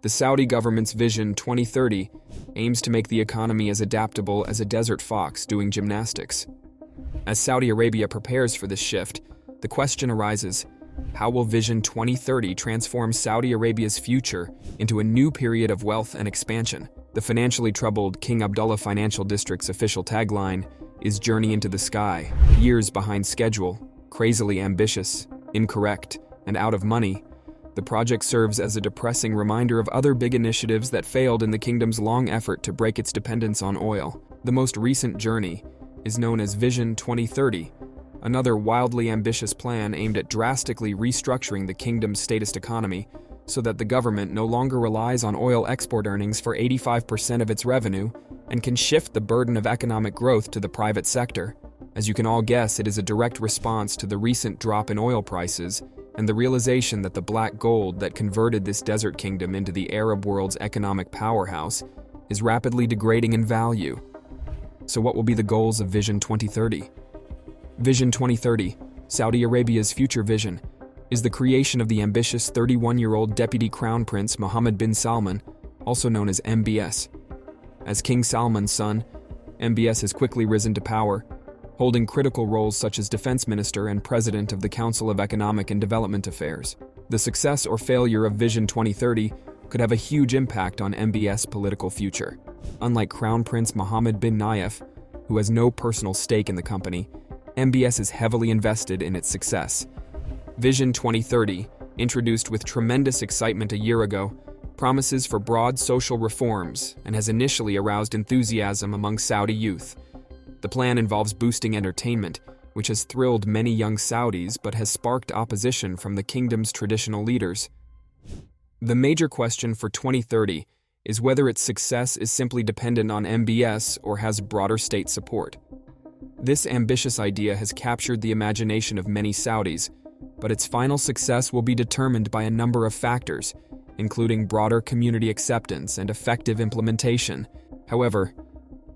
The Saudi government's Vision 2030 aims to make the economy as adaptable as a desert fox doing gymnastics. As Saudi Arabia prepares for this shift, the question arises, how will Vision 2030 transform Saudi Arabia's future into a new period of wealth and expansion? The financially troubled King Abdullah Financial District's official tagline is "Journey into the Sky." Years behind schedule, crazily ambitious, incorrect, and out of money, the project serves as a depressing reminder of other big initiatives that failed in the kingdom's long effort to break its dependence on oil. The most recent journey is known as Vision 2030, another wildly ambitious plan aimed at drastically restructuring the kingdom's statist economy so that the government no longer relies on oil export earnings for 85% of its revenue and can shift the burden of economic growth to the private sector. As you can all guess, it is a direct response to the recent drop in oil prices and the realization that the black gold that converted this desert kingdom into the Arab world's economic powerhouse is rapidly degrading in value. So what will be the goals of Vision 2030? Vision 2030, Saudi Arabia's future vision, is the creation of the ambitious 31-year-old Deputy Crown Prince Mohammed bin Salman, also known as MBS. As King Salman's son, MBS has quickly risen to power, holding critical roles such as Defense Minister and President of the Council of Economic and Development Affairs. The success or failure of Vision 2030 could have a huge impact on MBS' political future. Unlike Crown Prince Mohammed bin Nayef, who has no personal stake in the company, MBS is heavily invested in its success. Vision 2030, introduced with tremendous excitement a year ago, promises for broad social reforms and has initially aroused enthusiasm among Saudi youth. The plan involves boosting entertainment, which has thrilled many young Saudis but has sparked opposition from the kingdom's traditional leaders. The major question for 2030 is whether its success is simply dependent on MBS or has broader state support. This ambitious idea has captured the imagination of many Saudis, but its final success will be determined by a number of factors, including broader community acceptance and effective implementation. However,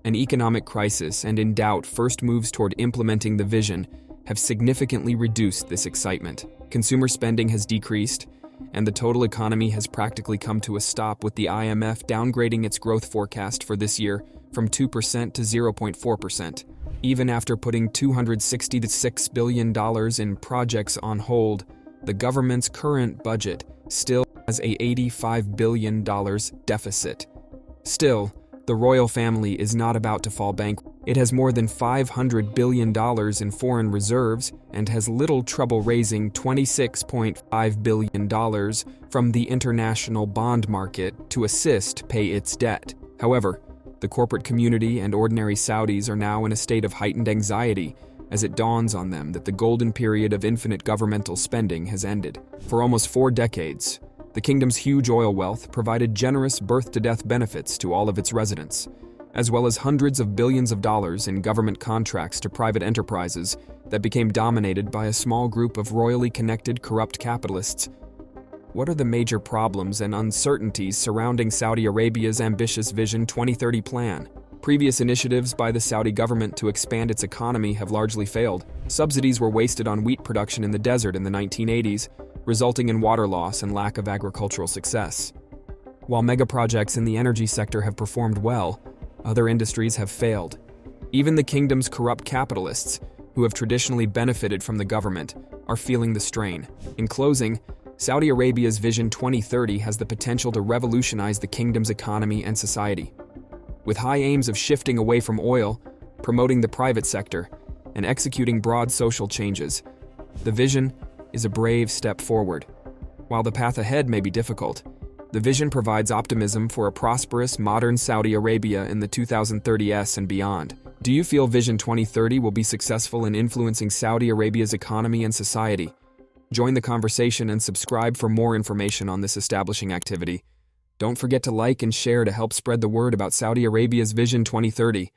an economic crisis and in doubt first moves toward implementing the vision have significantly reduced this excitement. Consumer spending has decreased, and the total economy has practically come to a stop, with the IMF downgrading its growth forecast for this year from 2% to 0.4%. Even after putting $266 billion in projects on hold, the government's current budget still has a $85 billion deficit. Still, the royal family is not about to fall bankrupt. It has more than $500 billion in foreign reserves and has little trouble raising $26.5 billion from the international bond market to assist pay its debt. However, the corporate community and ordinary Saudis are now in a state of heightened anxiety as it dawns on them that the golden period of infinite governmental spending has ended. For almost 4 decades, the kingdom's huge oil wealth provided generous birth-to-death benefits to all of its residents, as well as hundreds of billions of dollars in government contracts to private enterprises that became dominated by a small group of royally connected corrupt capitalists. What are the major problems and uncertainties surrounding Saudi Arabia's ambitious Vision 2030 plan? Previous initiatives by the Saudi government to expand its economy have largely failed. Subsidies were wasted on wheat production in the desert in the 1980s, resulting in water loss and lack of agricultural success. While megaprojects in the energy sector have performed well, other industries have failed. Even the kingdom's corrupt capitalists, who have traditionally benefited from the government, are feeling the strain. In closing, Saudi Arabia's Vision 2030 has the potential to revolutionize the kingdom's economy and society. With high aims of shifting away from oil, promoting the private sector, and executing broad social changes, the vision is a brave step forward. While the path ahead may be difficult, the vision provides optimism for a prosperous, modern Saudi Arabia in the 2030s and beyond. Do you feel Vision 2030 will be successful in influencing Saudi Arabia's economy and society? Join the conversation and subscribe for more information on this establishing activity. Don't forget to like and share to help spread the word about Saudi Arabia's Vision 2030.